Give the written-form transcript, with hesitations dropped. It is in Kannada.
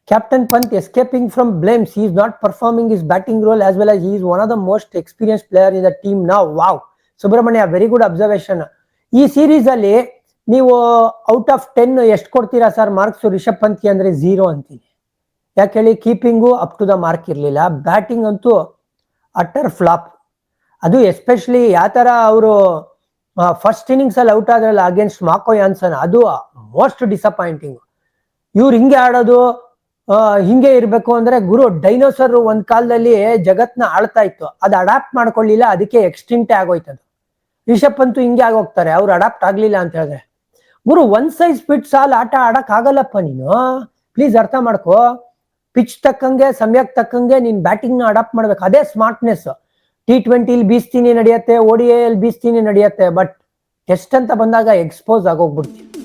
Captain Pant escaping from blames. He is not performing his batting role as well as he is one of the most experienced player in the team now. Wow. Subramanya, very good observation. ಈ ಸೀರೀಸ್ ಅಲ್ಲಿ ನೀವು ಔಟ್ ಆಫ್ 10 ಎಷ್ಟು ಕೊಡ್ತೀರಾ ಸರ್ ಮಾರ್ಕ್ಸ್ ರಿಷಬ್ ಪಂತ್ಗೆ ಅಂದ್ರೆ 0 ಅಂತೀನಿ. ಯಾಕೆ ಹೇಳಿ, keeping up to the mark ಇರಲಿಲ್ಲ, ಬ್ಯಾಟಿಂಗ್ ಅಂತೂ ಅಟರ್ ಫ್ಲಾಪ್. ಅದು ಎಸ್ಪೆಷಲಿ ಯಾವ ತರ ಅವರು ಫಸ್ಟ್ ಇನ್ನಿಂಗ್ಸ್ ಅಲ್ಲಿ ಔಟ್ ಆದ್ರಲ್ಲ ಅಗೇನ್ಸ್ಟ್ ಮಾಕೋ ಯಾನ್ಸನ್, ಅದು ಮೋಸ್ಟ್ ಡಿಸಪಾಯಿಂಟಿಂಗ್. ಇವ್ರು ಹಿಂಗೆ ಆಡೋದು, ಹಿಂಗೆ ಇರ್ಬೇಕು ಅಂದ್ರೆ ಗುರು ಡೈನೋಸರ್ ಒಂದ್ ಕಾಲದಲ್ಲಿ ಜಗತ್ನ ಆಳ್ತಾ ಇತ್ತು, ಅದು ಅಡಾಪ್ಟ್ ಮಾಡ್ಕೊಳ್ಳಿಲ್ಲ, ಅದಕ್ಕೆ ಎಕ್ಸ್ಟಿಂಕ್ಟ್ ಆಗೋಯ್ತದು. ರಿಷಬ್ ಪಂತ್ ಹಿಂಗೆ ಆಗೋಗ್ತಾರೆ ಅವ್ರು ಅಡಾಪ್ಟ್ ಆಗ್ಲಿಲ್ಲ ಅಂತ ಹೇಳಿದ್ರೆ. ಗುರು ಒನ್ ಸೈಜ್ ಫಿಟ್ಸ್ ಆಲ್ ಆಟ ಆಡಕ್ ಆಗಲ್ಲಪ್ಪ ನೀನು, ಪ್ಲೀಸ್ ಅರ್ಥ ಮಾಡ್ಕೋ. ಪಿಚ್ ತಕ್ಕಂಗೆ ಸಮಯಕ್ಕೆ ತಕ್ಕಂಗೆ ನೀನ್ ಬ್ಯಾಟಿಂಗ್ ನ ಅಡಾಪ್ಟ್ ಮಾಡ್ಬೇಕು, ಅದೇ ಸ್ಮಾರ್ಟ್ನೆಸ್. T20 ಬೀಸ್ತೀನಿ ನಡೆಯುತ್ತೆ, ODI ಬೀಸ್ತೀನಿ ನಡೆಯುತ್ತೆ, ಬಟ್ ಟೆಸ್ಟ್ ಅಂತ ಬಂದಾಗ ಎಕ್ಸ್ಪೋಸ್ ಆಗೋಗ್ಬಿಡ್ತೀನಿ.